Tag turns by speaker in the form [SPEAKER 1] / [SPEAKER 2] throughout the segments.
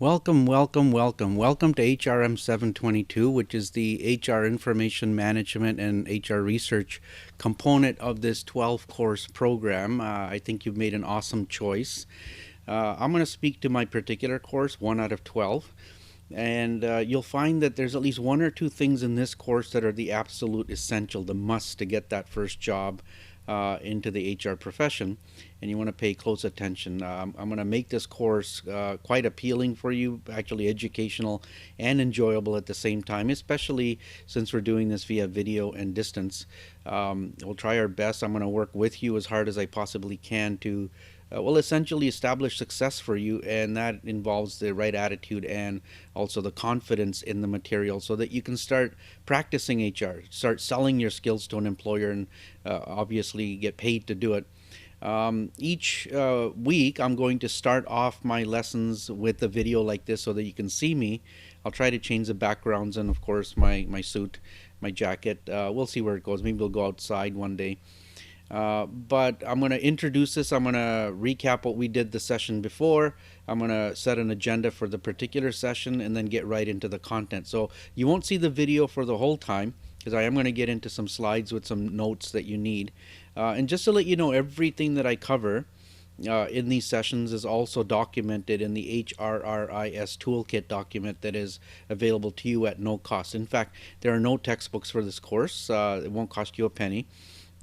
[SPEAKER 1] Welcome, welcome, welcome. Welcome to HRM722, which is the HR Information Management and HR Research component of this 12-course program. I think you've made an awesome choice. I'm going to speak to my particular course, 1 out of 12. And you'll find that there's at least one or two things in this course that are the absolute essential, the must to get that first job into the HR profession, and you want to pay close attention. I'm going to make this course quite appealing for you, actually educational and enjoyable at the same time, especially since we're doing this via video and distance. We'll try our best. I'm going to work with you as hard as I possibly can to essentially establish success for you, and that involves the right attitude and also the confidence in the material so that you can start practicing HR, start selling your skills to an employer, and obviously get paid to do it. Each week, I'm going to start off my lessons with a video like this so that you can see me. I'll try to change the backgrounds and, of course, my suit, my jacket. We'll see where it goes. Maybe we'll go outside one day. But I'm going to introduce this. I'm going to recap what we did the session before. I'm going to set an agenda for the particular session and then get right into the content. So you won't see the video for the whole time because I am going to get into some slides with some notes that you need. And just to let you know, everything that I cover in these sessions is also documented in the HRRIS toolkit document that is available to you at no cost. In fact, there are no textbooks for this course. It won't cost you a penny.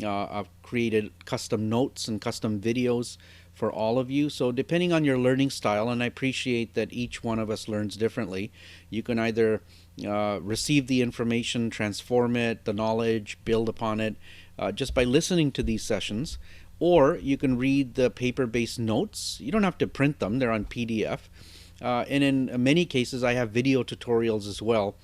[SPEAKER 1] I've created custom notes and custom videos for all of you. So depending on your learning style, and I appreciate that each one of us learns differently, you can either receive the information, transform it, the knowledge, build upon it just by listening to these sessions, or you can read the paper-based notes. You don't have to print them, they're on PDF. And in many cases, I have video tutorials as well.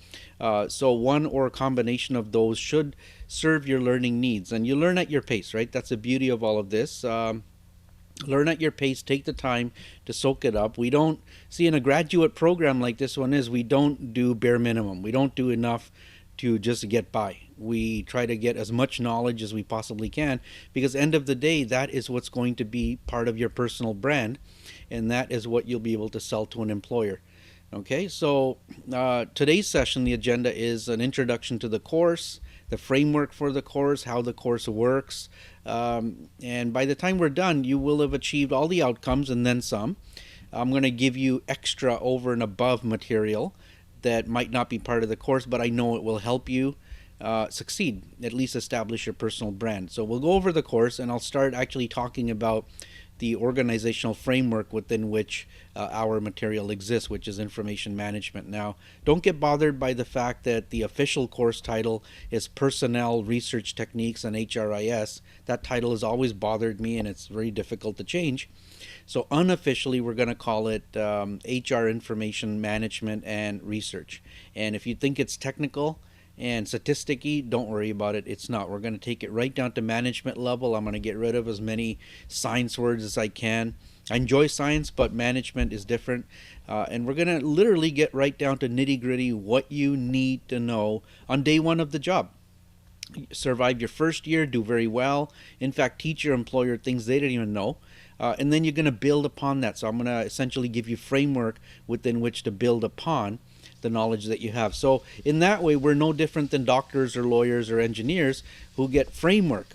[SPEAKER 1] So one or a combination of those should serve your learning needs. And you learn at your pace, right? That's the beauty of all of this. Learn at your pace, take the time to soak it up. We don't, see, in a graduate program like this one is, we don't do bare minimum. We don't do enough to just get by. We try to get as much knowledge as we possibly can, because end of the day, that is what's going to be part of your personal brand, and that is what you'll be able to sell to an employer. Okay, so today's session, the agenda is an introduction to the course, the framework for the course, how the course works, and by the time we're done, you will have achieved all the outcomes and then some. I'm going to give you extra over and above material that might not be part of the course, but I know it will help you succeed, at least establish your personal brand. So we'll go over the course, and I'll start actually talking about the organizational framework within which our material exists, which is information management. Now, don't get bothered by the fact that the official course title is Personnel Research Techniques and HRIS. That title has always bothered me, and it's very difficult to change. So unofficially, we're going to call it HR Information Management and Research. And if you think it's technical and statisticy, don't worry about it. It's not. We're going to take it right down to management level. I'm going to get rid of as many science words as I can. I enjoy science, but management is different. And we're going to literally get right down to nitty-gritty, what you need to know on day one of the job. Survive your first year, do very well. In fact, teach your employer things they didn't even know. And then you're going to build upon that. So I'm going to essentially give you framework within which to build upon the knowledge that you have. So in that way, we're no different than doctors or lawyers or engineers who get framework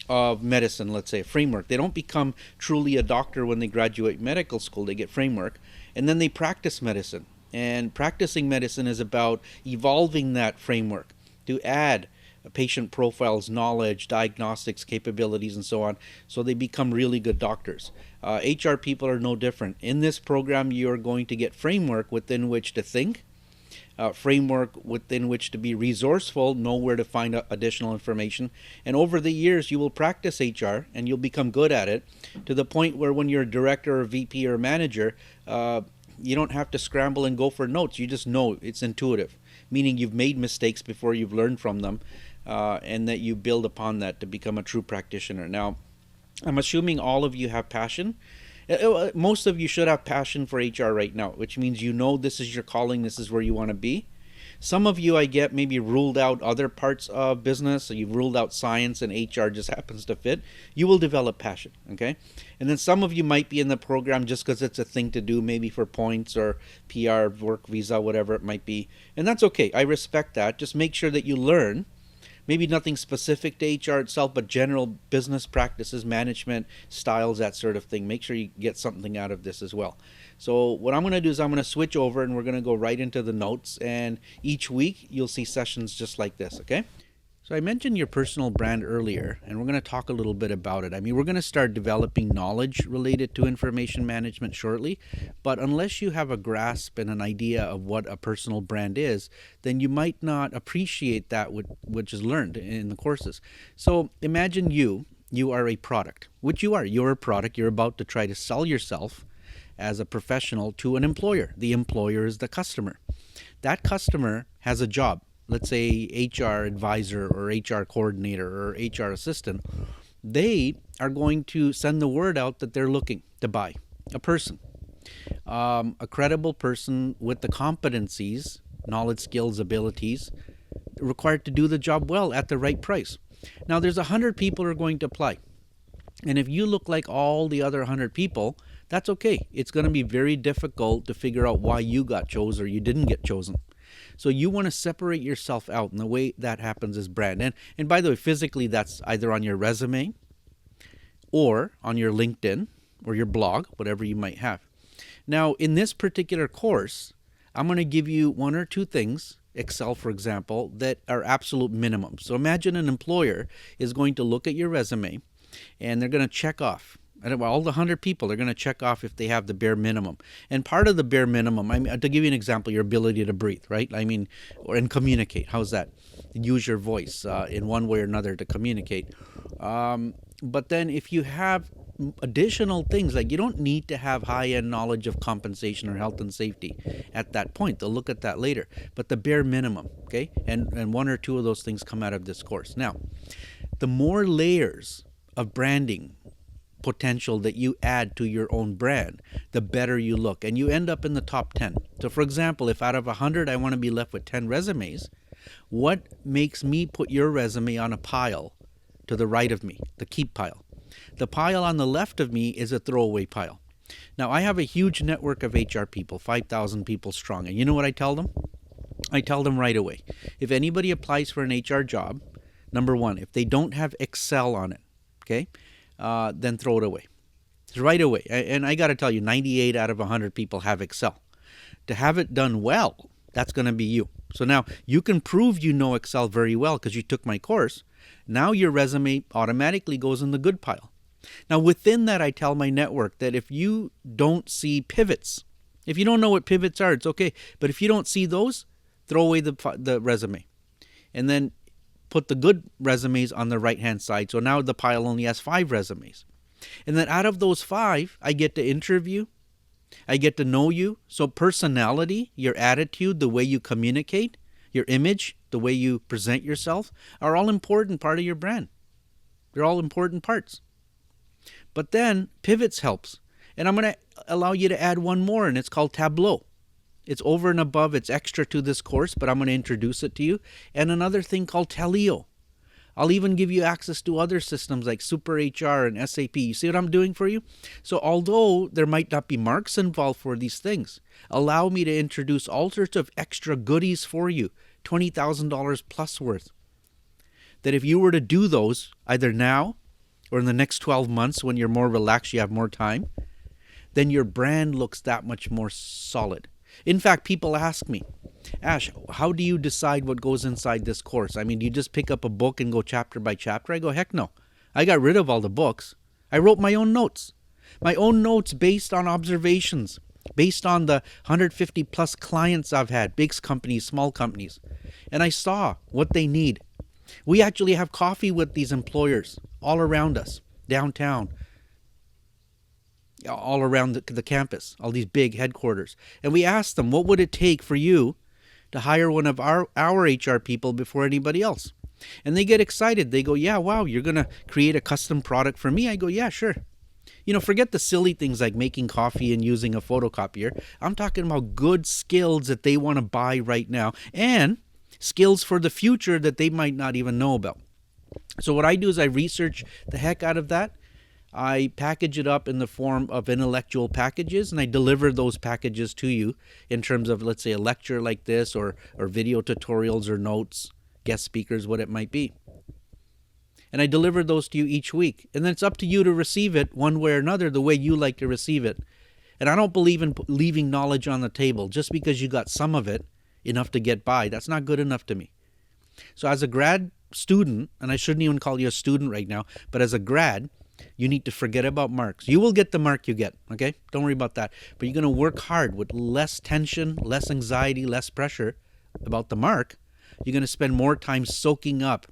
[SPEAKER 1] of medicine, let's say, framework. They don't become truly a doctor when they graduate medical school. They get framework, and then they practice medicine. And practicing medicine is about evolving that framework to add patient profiles, knowledge, diagnostics, capabilities, and so on, so they become really good doctors. HR people are no different. In this program, you are going to get framework within which to think, framework within which to be resourceful, know where to find additional information, and over the years, you will practice HR, and you'll become good at it, to the point where when you're a director or VP or manager, you don't have to scramble and go for notes. You just know. It's intuitive, meaning you've made mistakes before you've learned from them, and that you build upon that to become a true practitioner. Now, I'm assuming all of you have passion. Most of you should have passion for HR right now, which means you know this is your calling, this is where you want to be. Some of you, I get, maybe ruled out other parts of business, so you've ruled out science and HR just happens to fit. You will develop passion, okay? And then some of you might be in the program just because it's a thing to do, maybe for points or PR, work visa, whatever it might be. And that's okay. I respect that. Just make sure that you learn maybe nothing specific to HR itself, but general business practices, management styles, that sort of thing. Make sure you get something out of this as well. So what I'm going to do is I'm going to switch over and we're going to go right into the notes. And each week you'll see sessions just like this, okay? So I mentioned your personal brand earlier, and we're going to talk a little bit about it. I mean, we're going to start developing knowledge related to information management shortly, but unless you have a grasp and an idea of what a personal brand is, then you might not appreciate that which is learned in the courses. So imagine you are a product, which you are. You're a product. You're about to try to sell yourself as a professional to an employer. The employer is the customer. That customer has a job. Let's say HR advisor or HR coordinator or HR assistant. They are going to send the word out that they're looking to buy a person, a credible person with the competencies, knowledge, skills, abilities required to do the job well at the right price. Now, there's 100 people who are going to apply. And if you look like all the other 100 people, that's okay. It's going to be very difficult to figure out why you got chosen or you didn't get chosen. So you want to separate yourself out, and the way that happens is brand. And by the way, physically, that's either on your resume or on your LinkedIn or your blog, whatever you might have. Now, in this particular course, I'm going to give you one or two things, Excel, for example, that are absolute minimums. So imagine an employer is going to look at your resume, and they're going to check off. All the 100 people, they're going to check off if they have the bare minimum. And part of the bare minimum, I mean, to give you an example, your ability to breathe, right? I mean, and communicate. How's that? Use your voice in one way or another to communicate. But then if you have additional things, like you don't need to have high-end knowledge of compensation or health and safety at that point. They'll look at that later. But the bare minimum, okay? And one or two of those things come out of this course. Now, the more layers of branding potential that you add to your own brand, the better you look, and you end up in the top 10. So for example, if out of 100 I want to be left with 10 resumes, what makes me put your resume on a pile to the right of me, the keep pile? The pile on the left of me is a throwaway pile. Now, I have a huge network of HR people, 5,000 people strong, and you know what I tell them? I tell them right away, if anybody applies for an HR job, number one, if they don't have Excel on it, okay, then throw it away. Right away. And I got to tell you, 98 out of 100 people have Excel. To have it done well, that's going to be you. So now you can prove you know Excel very well because you took my course. Now your resume automatically goes in the good pile. Now within that, I tell my network that if you don't see pivots, if you don't know what pivots are, it's okay. But if you don't see those, throw away the resume. And then put the good resumes on the right-hand side. So now the pile only has 5 resumes. And then out of those 5, I get to interview. I get to know you. So personality, your attitude, the way you communicate, your image, the way you present yourself are all important part of your brand. They're all important parts. But then pivots helps. And I'm going to allow you to add one more, and it's called Tableau. It's over and above, it's extra to this course, but I'm going to introduce it to you. And another thing called Taleo. I'll even give you access to other systems like Super HR and SAP. You see what I'm doing for you? So although there might not be marks involved for these things, allow me to introduce all sorts of extra goodies for you, $20,000 plus worth. That if you were to do those either now or in the next 12 months when you're more relaxed, you have more time, then your brand looks that much more solid. In fact, people ask me, Ash, how do you decide what goes inside this course? I mean, do you just pick up a book and go chapter by chapter? I go, heck no. I got rid of all the books. I wrote my own notes. My own notes based on observations, based on the 150 plus clients I've had, big companies, small companies. And I saw what they need. We actually have coffee with these employers all around us, downtown, all around the campus, all these big headquarters. And we asked them, what would it take for you to hire one of our HR people before anybody else? And they get excited. They go, yeah, wow, you're going to create a custom product for me? I go, yeah, sure. Forget the silly things like making coffee and using a photocopier. I'm talking about good skills that they want to buy right now and skills for the future that they might not even know about. So what I do is I research the heck out of that. I package it up in the form of intellectual packages, and I deliver those packages to you in terms of, let's say, a lecture like this or video tutorials or notes, guest speakers, what it might be. And I deliver those to you each week. And then it's up to you to receive it one way or another, the way you like to receive it. And I don't believe in leaving knowledge on the table. Just because you got some of it, enough to get by, that's not good enough to me. So as a grad student, and I shouldn't even call you a student right now, but as a grad, you need to forget about marks. You will get the mark you get, okay? Don't worry about that. But you're going to work hard with less tension, less anxiety, less pressure about the mark. You're going to spend more time soaking up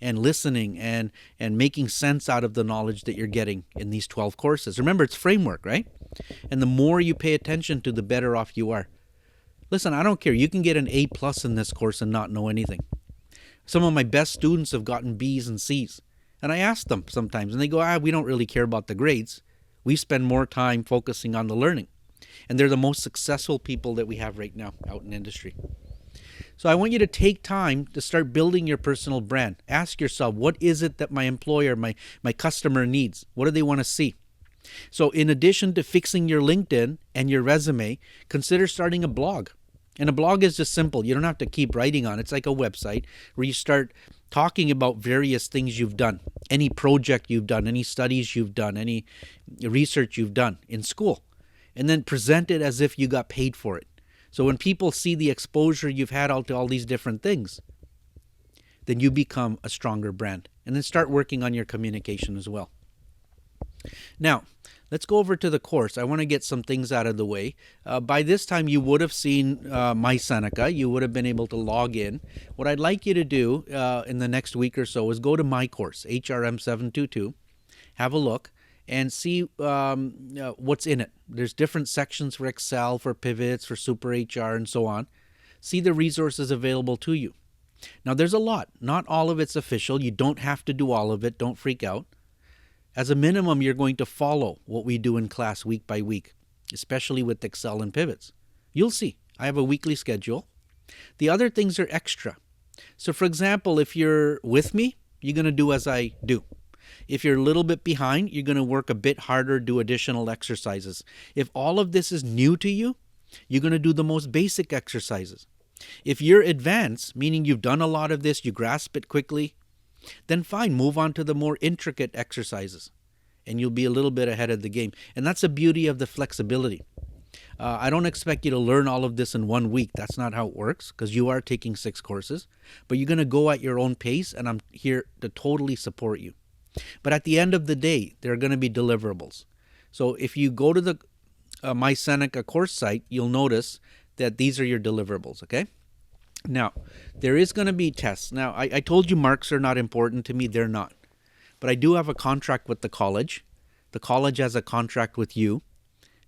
[SPEAKER 1] and listening and making sense out of the knowledge that you're getting in these 12 courses. Remember, it's framework, right? And the more you pay attention to, the better off you are. Listen, I don't care. You can get an A+ in this course and not know anything. Some of my best students have gotten B's and C's. And I ask them sometimes, and they go, we don't really care about the grades. We spend more time focusing on the learning. And they're the most successful people that we have right now out in industry. So I want you to take time to start building your personal brand. Ask yourself, what is it that my employer, my customer needs? What do they want to see? So in addition to fixing your LinkedIn and your resume, consider starting a blog. And a blog is just simple. You don't have to keep writing on it. It's like a website where you start talking about various things you've done, any project you've done, any studies you've done, any research you've done in school, and then present it as if you got paid for it. So when people see the exposure you've had out to all these different things, then you become a stronger brand. And then start working on your communication as well. Now, let's go over to the course. I want to get some things out of the way. By this time, you would have seen My Seneca. You would have been able to log in. What I'd like you to do in the next week or so is go to my course, HRM722, have a look, and see what's in it. There's different sections for Excel, for pivots, for Super HR, and so on. See the resources available to you. Now, there's a lot. Not all of it's official. You don't have to do all of it. Don't freak out. As a minimum, you're going to follow what we do in class week by week, especially with Excel and pivots. You'll see. I have a weekly schedule. The other things are extra. So, for example, if you're with me, you're going to do as I do. If you're a little bit behind, you're going to work a bit harder, do additional exercises. If all of this is new to you, you're going to do the most basic exercises. If you're advanced, meaning you've done a lot of this, you grasp it quickly, then fine, move on to the more intricate exercises, and you'll be a little bit ahead of the game. And that's the beauty of the flexibility. I don't expect you to learn all of this in 1 week. That's not how it works, because you are taking 6 courses, but you're going to go at your own pace, and I'm here to totally support you. But at the end of the day, there are going to be deliverables. So if you go to the My Seneca course site, you'll notice that these are your deliverables, okay? Now, there is going to be tests. Now, I told you marks are not important to me. They're not. But I do have a contract with the college. The college has a contract with you.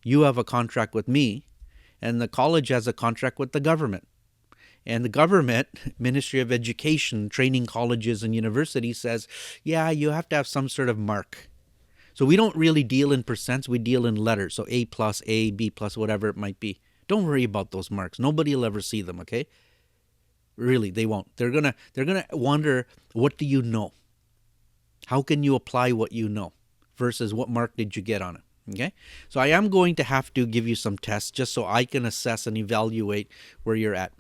[SPEAKER 1] You have a contract with me. And the college has a contract with the government. And the government, Ministry of Education, training colleges and universities says, yeah, you have to have some sort of mark. So we don't really deal in percents. We deal in letters. So A+, A, B+, whatever it might be. Don't worry about those marks. Nobody will ever see them, okay? Really, they won't. They're gonna wonder, what do you know? How can you apply what you know versus what mark did you get on it? Okay? So I am going to have to give you some tests just so I can assess and evaluate where you're at.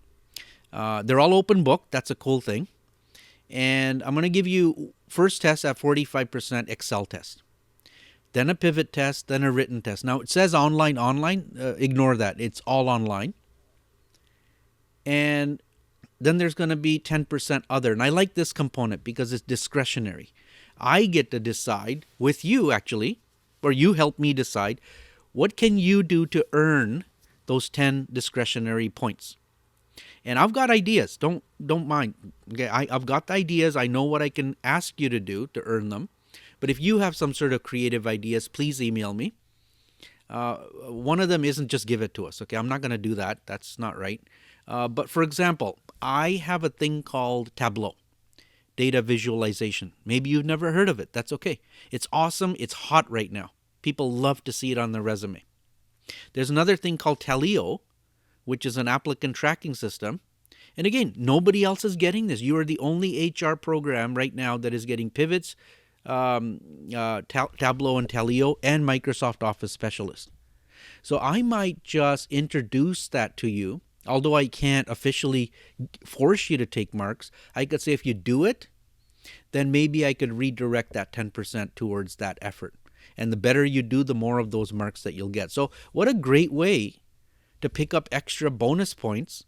[SPEAKER 1] They're all open book. That's a cool thing. And I'm going to give you first test at 45% Excel test. Then a pivot test, then a written test. Now, it says online. Ignore that. It's all online. And then there's going to be 10% other. And I like this component because it's discretionary. I get to decide with you, actually, or you help me decide, what can you do to earn those 10 discretionary points? And I've got ideas. Don't mind. Okay, I've got the ideas. I know what I can ask you to do to earn them. But if you have some sort of creative ideas, please email me. One of them isn't just give it to us. Okay, I'm not going to do that. That's not right. But for example, I have a thing called Tableau, data visualization. Maybe you've never heard of it. That's okay. It's awesome. It's hot right now. People love to see it on their resume. There's another thing called Taleo, which is an applicant tracking system. And again, nobody else is getting this. You are the only HR program right now that is getting Pivots, Tableau and Taleo, and Microsoft Office Specialist. So I might just introduce that to you. Although I can't officially force you to take marks, I could say if you do it, then maybe I could redirect that 10% towards that effort. And the better you do, the more of those marks that you'll get. So what a great way to pick up extra bonus points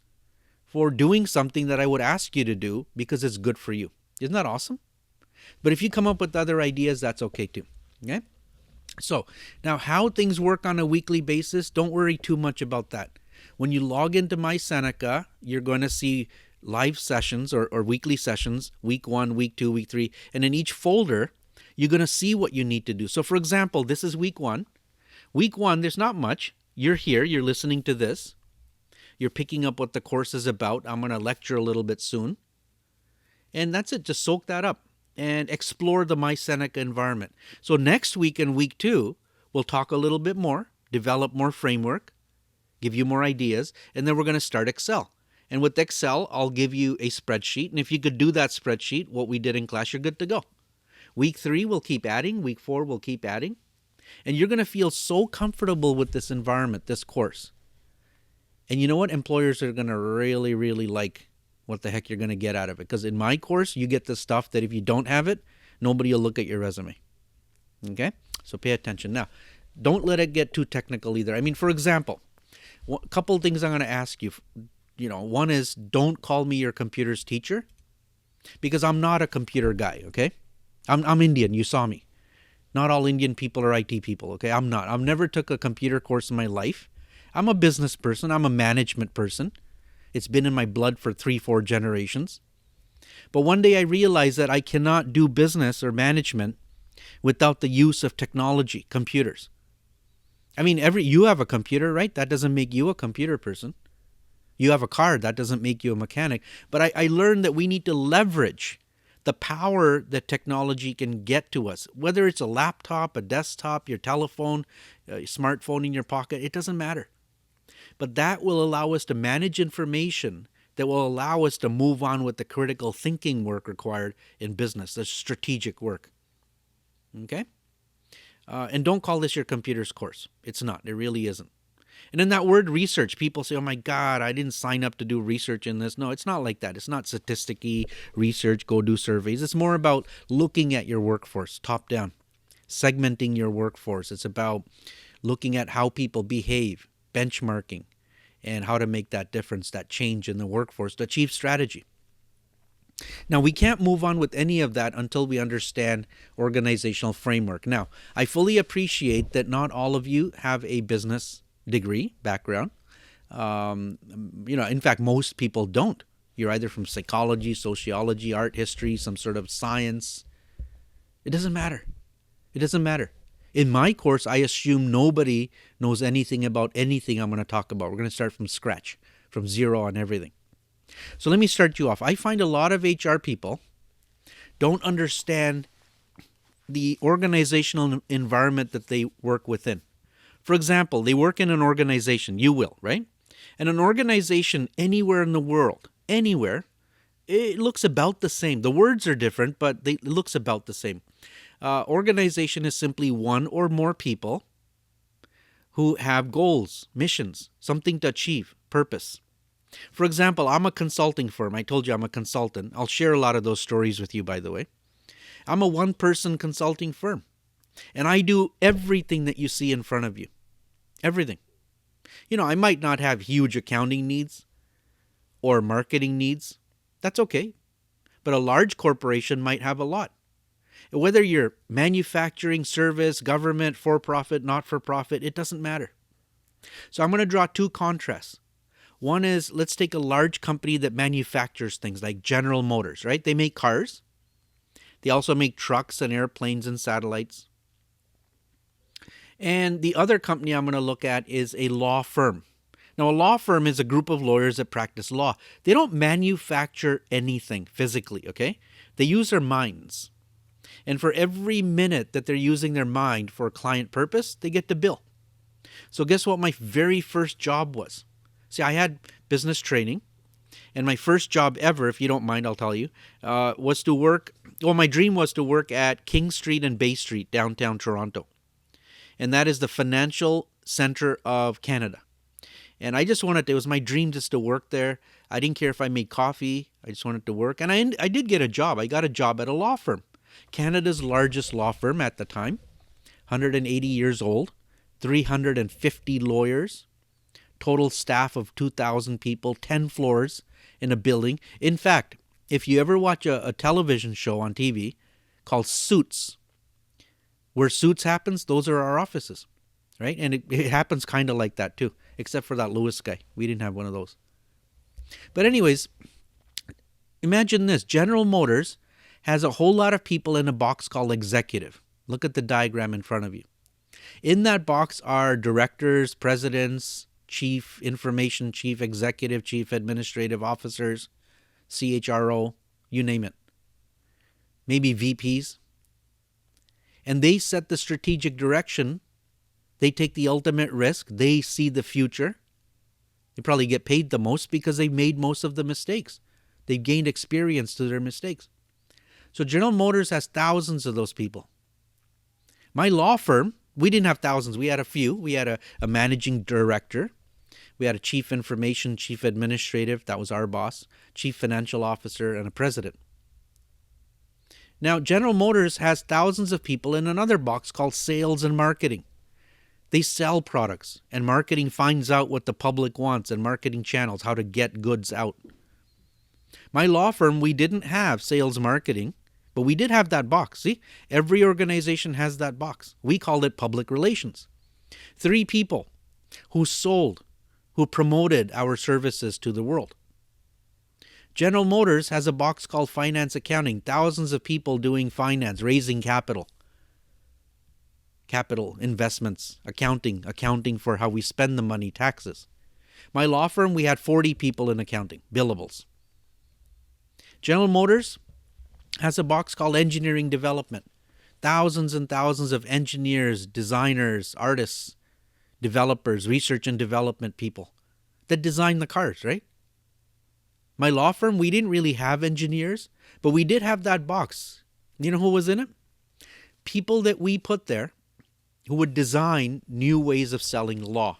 [SPEAKER 1] for doing something that I would ask you to do because it's good for you. Isn't that awesome? But if you come up with other ideas, that's okay too. Okay? So now how things work on a weekly basis, don't worry too much about that. When you log into My Seneca, you're going to see live sessions or weekly sessions, week 1, week 2, week 3. And in each folder, you're going to see what you need to do. So for example, this is week 1. Week 1, there's not much. You're here, you're listening to this. You're picking up what the course is about. I'm going to lecture a little bit soon. And that's it. Just soak that up and explore the My Seneca environment. So next week in week 2, we'll talk a little bit more, develop more framework, give you more ideas, and then we're going to start Excel. And with Excel, I'll give you a spreadsheet. And if you could do that spreadsheet, what we did in class, you're good to go. Week 3, we'll keep adding. Week 4, we'll keep adding. And you're going to feel so comfortable with this environment, this course. And you know what? Employers are going to really, really like what the heck you're going to get out of it. Because in my course, you get the stuff that if you don't have it, nobody will look at your resume. Okay? So pay attention. Now, don't let it get too technical either. I mean, for example, a couple of things I'm going to ask you. One is don't call me your computer's teacher because I'm not a computer guy, okay? I'm Indian. You saw me. Not all Indian people are IT people, okay? I'm not. I've never took a computer course in my life. I'm a business person. I'm a management person. It's been in my blood for 3-4 generations. But one day I realized that I cannot do business or management without the use of technology, computers. I mean, you have a computer, right? That doesn't make you a computer person. You have a car. That doesn't make you a mechanic. But I learned that we need to leverage the power that technology can get to us. Whether it's a laptop, a desktop, your telephone, a smartphone in your pocket, it doesn't matter. But that will allow us to manage information that will allow us to move on with the critical thinking work required in business, the strategic work. Okay? And don't call this your computer's course. It's not. It really isn't. And in that word research, people say, oh my God, I didn't sign up to do research in this. No, it's not like that. It's not statisticky research, go do surveys. It's more about looking at your workforce, top down, segmenting your workforce. It's about looking at how people behave, benchmarking, and how to make that difference, that change in the workforce to achieve strategy. Now, we can't move on with any of that until we understand organizational framework. Now, I fully appreciate that not all of you have a business degree background. In fact, most people don't. You're either from psychology, sociology, art history, some sort of science. It doesn't matter. It doesn't matter. In my course, I assume nobody knows anything about anything I'm going to talk about. We're going to start from scratch, from zero on everything. So let me start you off. I find a lot of HR people don't understand the organizational environment that they work within. For example, they work in an organization. You will, right? And an organization anywhere in the world, anywhere, it looks about the same. The words are different, but it looks about the same. Organization is simply one or more people who have goals, missions, something to achieve, purpose. For example, I'm a consulting firm. I told you I'm a consultant. I'll share a lot of those stories with you, by the way. I'm a one-person consulting firm, and I do everything that you see in front of you. Everything. I might not have huge accounting needs or marketing needs. That's okay. But a large corporation might have a lot. Whether you're manufacturing, service, government, for-profit, not-for-profit, it doesn't matter. So I'm going to draw two contrasts. One is, let's take a large company that manufactures things like General Motors, right? They make cars. They also make trucks and airplanes and satellites. And the other company I'm going to look at is a law firm. Now, a law firm is a group of lawyers that practice law. They don't manufacture anything physically, okay? They use their minds. And for every minute that they're using their mind for a client purpose, they get to bill. So guess what my very first job was? See, I had business training, and my first job ever, if you don't mind, I'll tell you, was to work. Well, my dream was to work at King Street and Bay Street, downtown Toronto. And that is the financial center of Canada. And I just wanted, it was my dream just to work there. I didn't care if I made coffee. I just wanted to work. And I did get a job. I got a job at a law firm, Canada's largest law firm at the time, 180 years old, 350 lawyers, total staff of 2,000 people, 10 floors in a building. In fact, if you ever watch a television show on TV called Suits, where Suits happens, those are our offices, right? And it happens kind of like that too, except for that Lewis guy. We didn't have one of those. But anyways, imagine this. General Motors has a whole lot of people in a box called executive. Look at the diagram in front of you. In that box are directors, presidents, chief information, chief executive, chief administrative officers, CHRO, you name it. Maybe VPs. And they set the strategic direction. They take the ultimate risk. They see the future. They probably get paid the most because they made most of the mistakes. They've gained experience to their mistakes. So General Motors has thousands of those people. My law firm, we didn't have thousands. We had a few. We had a managing director. We had a chief information, chief administrative, that was our boss, chief financial officer, and a president. Now, General Motors has thousands of people in another box called sales and marketing. They sell products, and marketing finds out what the public wants, and marketing channels, how to get goods out. My law firm, we didn't have sales marketing, but we did have that box. See, every organization has that box. We called it public relations. 3 people who sold, who promoted our services to the world. General Motors has a box called finance accounting. Thousands of people doing finance, raising capital investments, accounting for how we spend the money, taxes. My law firm, we had 40 people in accounting, billables. General Motors has a box called engineering development. Thousands and thousands of engineers, designers, artists, developers, research and development people that design the cars, right? My law firm, we didn't really have engineers, but we did have that box. You know who was in it? People that we put there who would design new ways of selling law.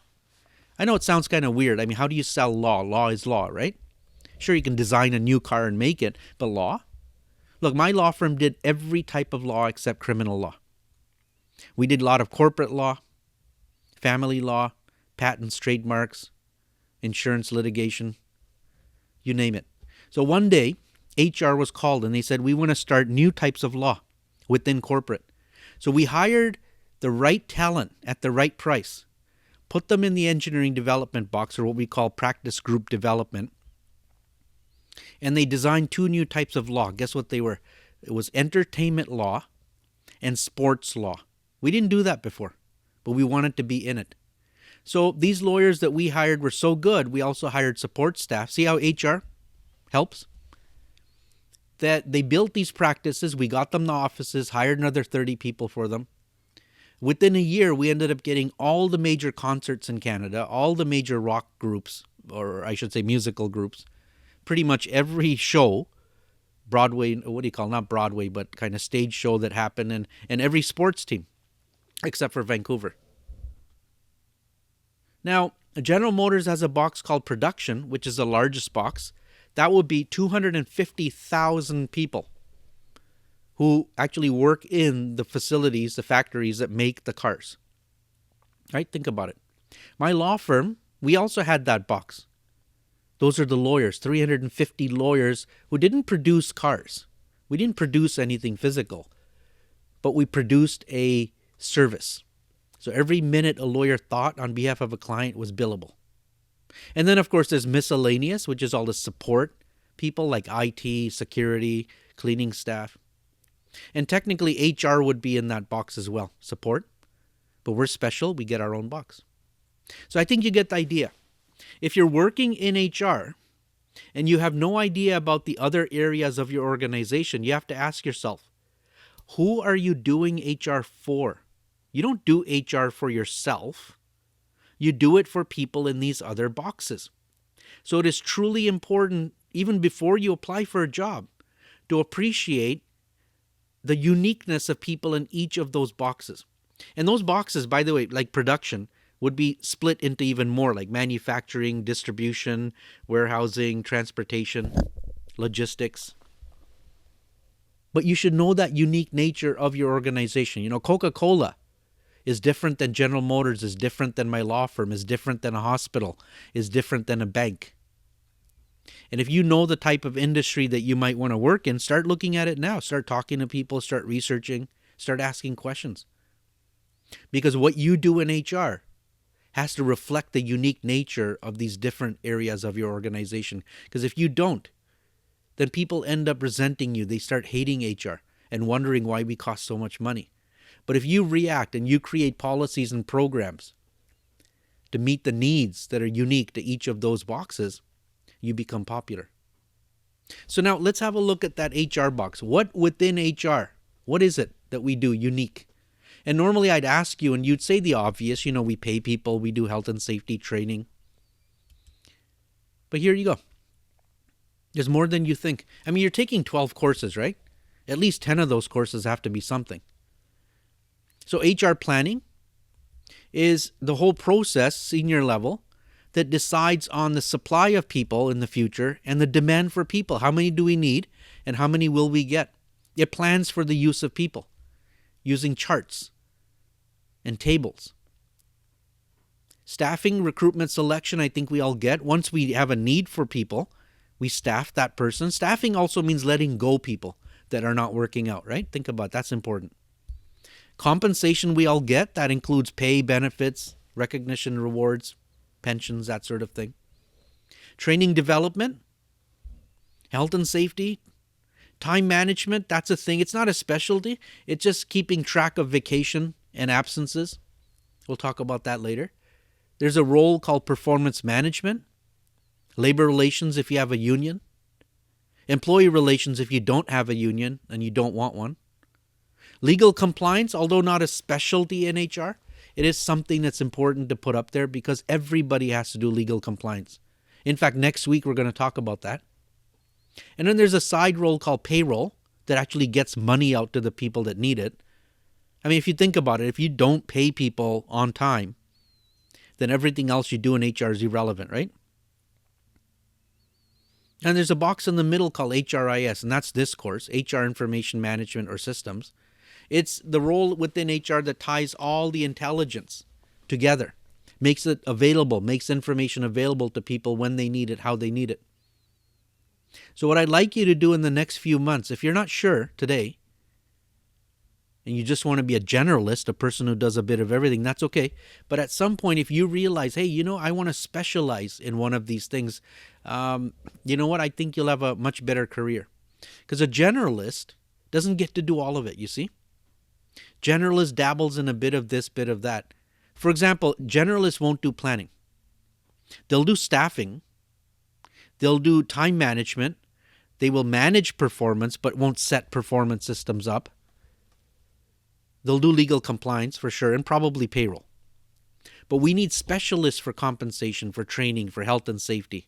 [SPEAKER 1] I know it sounds kind of weird. I mean, how do you sell law? Law is law, right? Sure, you can design a new car and make it, but law? Look, my law firm did every type of law except criminal law. We did a lot of corporate law, family law, patents, trademarks, insurance litigation, you name it. So one day, HR was called and they said, we want to start new types of law within corporate. So we hired the right talent at the right price, put them in the engineering development box, or what we call practice group development, and they designed 2 new types of law. Guess what they were? It was entertainment law and sports law. We didn't do that before, but we wanted to be in it. So these lawyers that we hired were so good, we also hired support staff. See how HR helps? That they built these practices, we got them the offices, hired another 30 people for them. Within a year, we ended up getting all the major concerts in Canada, all the major rock groups, or I should say musical groups, pretty much every show, Broadway, what do you call, not Broadway, but kind of stage show that happened, and every sports team, except for Vancouver. Now, General Motors has a box called production, which is the largest box. That would be 250,000 people who actually work in the facilities, the factories that make the cars. Right? Think about it. My law firm, we also had that box. Those are the lawyers, 350 lawyers who didn't produce cars. We didn't produce anything physical, but we produced a service. So every minute a lawyer thought on behalf of a client was billable. And then, of course, there's miscellaneous, which is all the support people like IT, security, cleaning staff. And technically, HR would be in that box as well, support. But we're special. We get our own box. So I think you get the idea. If you're working in HR and you have no idea about the other areas of your organization, you have to ask yourself, Who are you doing HR for? You don't do HR for yourself. You do it for people in these other boxes. So it is truly important, even before you apply for a job, to appreciate the uniqueness of people in each of those boxes. And those boxes, by the way, like production, would be split into even more, like manufacturing, distribution, warehousing, transportation, logistics. But you should know that unique nature of your organization. You know, Coca-Cola is different than General Motors, is different than my law firm, is different than a hospital, is different than a bank. And if you know the type of industry that you might want to work in, start looking at it now. Start talking to people, start researching, start asking questions. Because what you do in HR has to reflect the unique nature of these different areas of your organization. Because if you don't, then people end up resenting you. They start hating HR and wondering why we cost so much money. But if you react and you create policies and programs to meet the needs that are unique to each of those boxes, you become popular. So now let's have a look at that HR box. What within HR, what is it that we do unique? And normally I'd ask you and you'd say the obvious, you know, we pay people, we do health and safety training. But here you go. There's more than you think. I mean, you're taking 12 courses, right? At least 10 of those courses have to be something. So HR planning is the whole process, senior level, that decides on the supply of people in the future and the demand for people. How many do we need and how many will we get? It plans for the use of people using charts and tables. Staffing, recruitment, selection, I think we all get. Once we have a need for people, we staff that person. Staffing also means letting go people that are not working out, right? Think about it. That's important. Compensation we all get. That includes pay, benefits, recognition, rewards, pensions, that sort of thing. Training development, health and safety, time management, that's a thing. It's not a specialty. It's just keeping track of vacation and absences. We'll talk about that later. There's a role called performance management. Labor relations if you have a union. Employee relations if you don't have a union and you don't want one. Legal compliance, although not a specialty in HR, it is something that's important to put up there because everybody has to do legal compliance. In fact, next week we're going to talk about that. And then there's a side role called payroll that actually gets money out to the people that need it. I mean, if you think about it, if you don't pay people on time, then everything else you do in HR is irrelevant, right? And there's a box in the middle called HRIS, and that's this course, HR Information Management or Systems. It's the role within HR that ties all the intelligence together, makes it available, makes information available to people when they need it, how they need it. So what I'd like you to do in the next few months, if you're not sure today, and you just want to be a generalist, a person who does a bit of everything, that's okay. But at some point, if you realize, hey, you know, I want to specialize in one of these things, you know what? I think you'll have a much better career. Because a generalist doesn't get to do all of it, you see? Generalist dabbles in a bit of this, bit of that. For example, generalists won't do planning. They'll do staffing. They'll do time management. They will manage performance, but won't set performance systems up. They'll do legal compliance for sure, and probably payroll. But we need specialists for compensation, for training, for health and safety,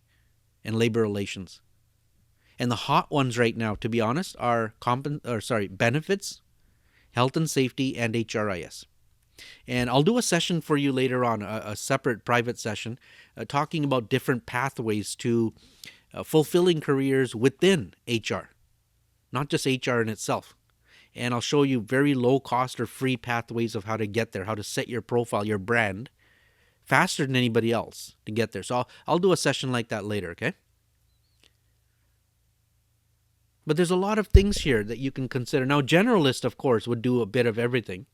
[SPEAKER 1] and labor relations. And the hot ones right now, to be honest, are benefits, health and safety, and HRIS. And I'll do a session for you later on, a separate private session, talking about different pathways to fulfilling careers within HR, not just HR in itself. And I'll show you very low cost or free pathways of how to get there, how to set your profile, your brand, faster than anybody else to get there. So I'll do a session like that later, okay? But there's a lot of things here that you can consider. Now, generalist, of course, would do a bit of everything.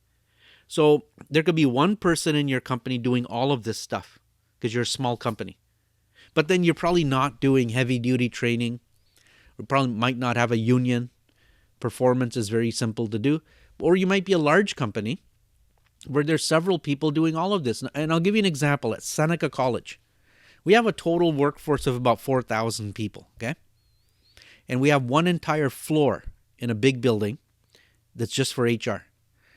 [SPEAKER 1] So there could be one person in your company doing all of this stuff because you're a small company. But then you're probably not doing heavy-duty training. You probably might not have a union. Performance is very simple to do. Or you might be a large company where there's several people doing all of this. And I'll give you an example. At Seneca College, we have a total workforce of about 4,000 people, okay? And we have one entire floor in a big building that's just for HR.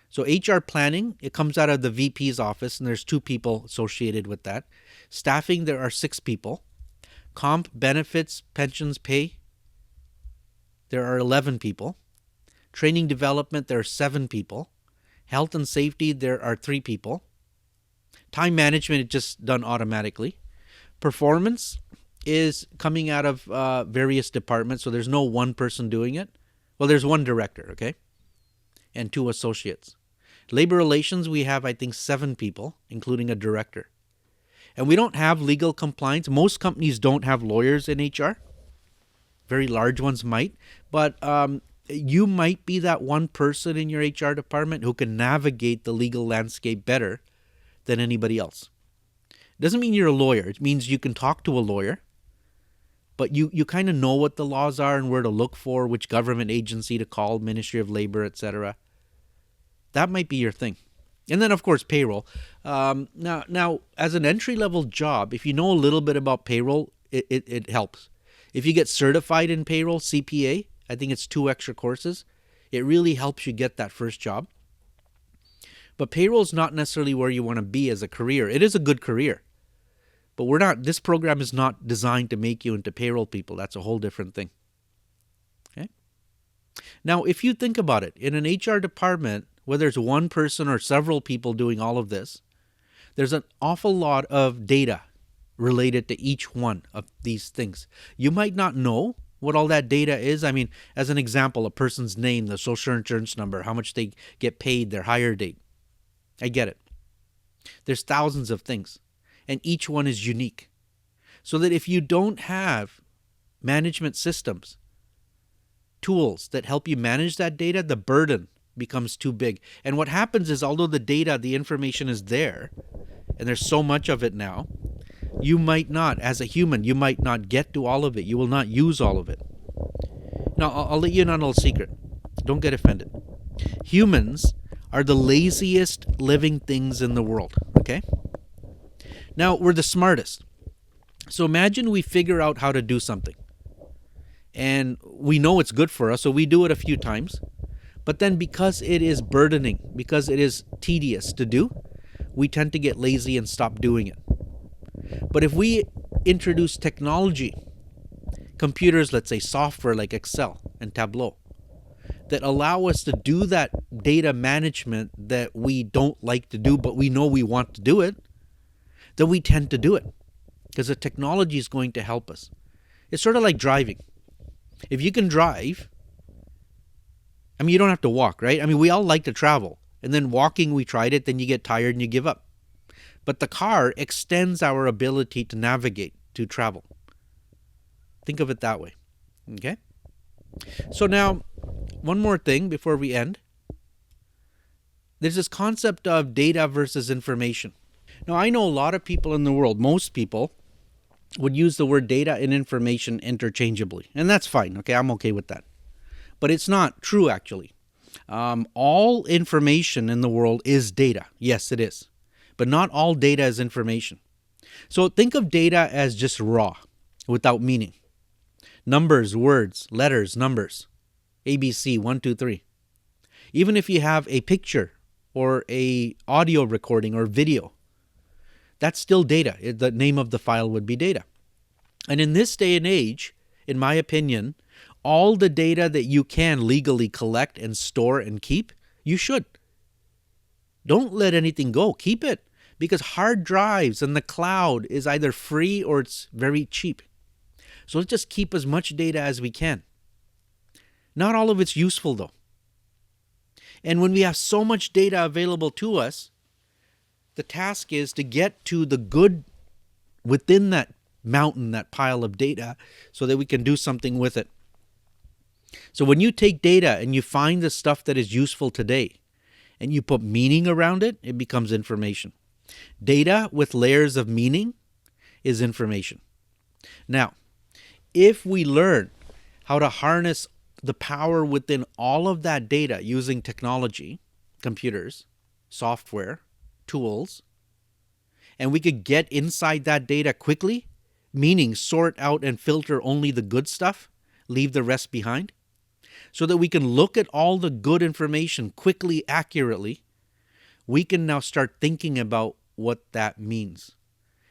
[SPEAKER 1] So HR planning, it comes out of the VP's office, and there's 2 people associated with that. Staffing, there are 6 people. Comp, benefits, pensions, pay, there are 11 people. Training development, there are 7 people. Health and safety, there are 3 people. Time management is just done automatically. Performance is coming out of various departments, so there's no one person doing it. Well, there's 1 director, okay, and 2 associates. Labor relations, we have, I think, 7 people, including a director. And we don't have legal compliance. Most companies don't have lawyers in HR. Very large ones might. But you might be that one person in your HR department who can navigate the legal landscape better than anybody else. It doesn't mean you're a lawyer. It means you can talk to a lawyer, but you kind of know what the laws are and where to look for, which government agency to call, Ministry of Labor, etc. That might be your thing. And then, of course, payroll. Now, as an entry-level job, if you know a little bit about payroll, it helps. If you get certified in payroll, CPA, I think it's 2 extra courses. It really helps you get that first job. But payroll is not necessarily where you want to be as a career. It is a good career. But this program is not designed to make you into payroll people. That's a whole different thing. Okay? Now, if you think about it, in an HR department, whether it's 1 person or several people doing all of this, there's an awful lot of data related to each one of these things. You might not know what all that data is. I mean, as an example, a person's name, the social insurance number, how much they get paid, their hire date. I get it. There's thousands of things, and each one is unique. So that if you don't have management systems, tools that help you manage that data, the burden becomes too big. And what happens is, although the data, the information is there, and there's so much of it now, you might not, as a human, you might not get to all of it. You will not use all of it. Now, I'll let you in on a little secret. Don't get offended. Humans are the laziest living things in the world, okay? Now, we're the smartest. So imagine we figure out how to do something. And we know it's good for us, so we do it a few times. But then because it is burdening, because it is tedious to do, we tend to get lazy and stop doing it. But if we introduce technology, computers, let's say software like Excel and Tableau, that allow us to do that data management that we don't like to do, but we know we want to do it, then we tend to do it because the technology is going to help us. It's sort of like driving. If you can drive, I mean, you don't have to walk, right? I mean, we all like to travel. And then walking, we tried it, then you get tired and you give up. But the car extends our ability to navigate, to travel. Think of it that way. Okay? So now, one more thing before we end. There's this concept of data versus information. Now, I know a lot of people in the world, most people, would use the word data and information interchangeably. And that's fine. Okay, I'm okay with that. But it's not true, actually. All information in the world is data. Yes, it is. But not all data is information. So think of data as just raw, without meaning. Numbers, words, letters, numbers. ABC, 1, 2, 3. Even if you have a picture or a audio recording or video, that's still data. The name of the file would be data. And in this day and age, in my opinion, all the data that you can legally collect and store and keep, you should. Don't let anything go. Keep it. Because hard drives and the cloud is either free or it's very cheap. So let's just keep as much data as we can. Not all of it's useful, though. And when we have so much data available to us, the task is to get to the good within that mountain, that pile of data, so that we can do something with it. So when you take data and you find the stuff that is useful today, and you put meaning around it, it becomes information. Data with layers of meaning is information. Now, if we learn how to harness the power within all of that data using technology, computers, software, tools, and we could get inside that data quickly, meaning sort out and filter only the good stuff, leave the rest behind, so that we can look at all the good information quickly, accurately, we can now start thinking about what that means.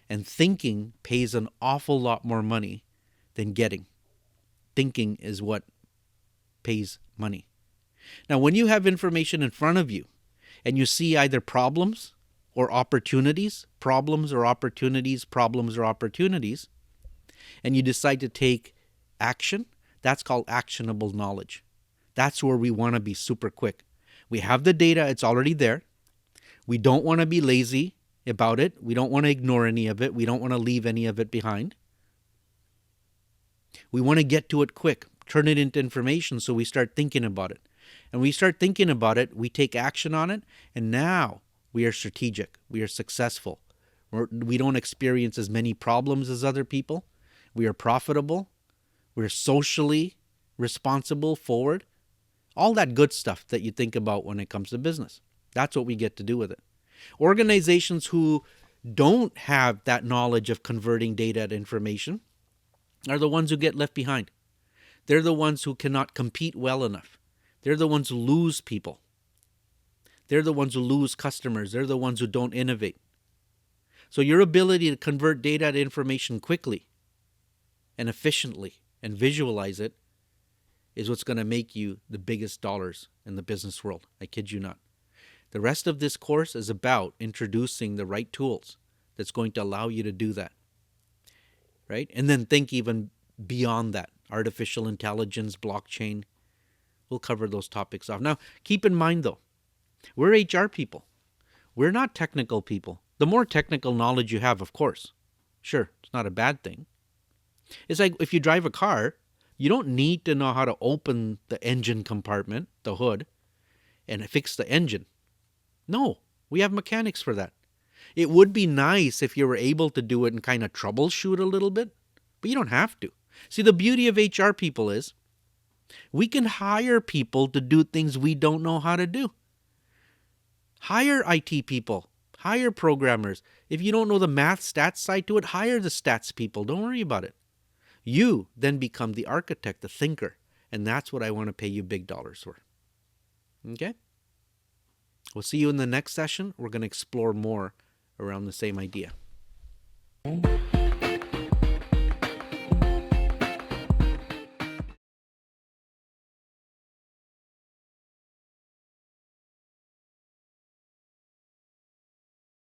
[SPEAKER 1] And thinking pays an awful lot more money than getting. Thinking is what pays money. Now, when you have information in front of you and you see either problems or opportunities, problems or opportunities, problems or opportunities, and you decide to take action, that's called actionable knowledge. That's where we want to be super quick. We have the data, it's already there. We don't want to be lazy about it. We don't want to ignore any of it. We don't want to leave any of it behind. We want to get to it quick, turn it into information so we start thinking about it. And we start thinking about it, we take action on it, and now we are strategic. We are successful. We don't experience as many problems as other people. We are profitable. We're socially responsible, forward. All that good stuff that you think about when it comes to business. That's what we get to do with it. Organizations who don't have that knowledge of converting data to information are the ones who get left behind. They're the ones who cannot compete well enough. They're the ones who lose people. They're the ones who lose customers. They're the ones who don't innovate. So your ability to convert data to information quickly and efficiently and visualize it is what's going to make you the biggest dollars in the business world. I kid you not. The rest of this course is about introducing the right tools that's going to allow you to do that. Right? And then think even beyond that. Artificial intelligence, blockchain. We'll cover those topics off. Now, keep in mind though, we're HR people. We're not technical people. The more technical knowledge you have, of course. Sure, it's not a bad thing. It's like if you drive a car, you don't need to know how to open the engine compartment, the hood, and fix the engine. No, we have mechanics for that. It would be nice if you were able to do it and kind of troubleshoot a little bit, but you don't have to. See, the beauty of HR people is we can hire people to do things we don't know how to do. Hire IT people, hire programmers. If you don't know the math stats side to it, hire the stats people. Don't worry about it. You then become the architect, the thinker, and that's what I want to pay you big dollars for. Okay? We'll see you in the next session. We're going to explore more around the same idea.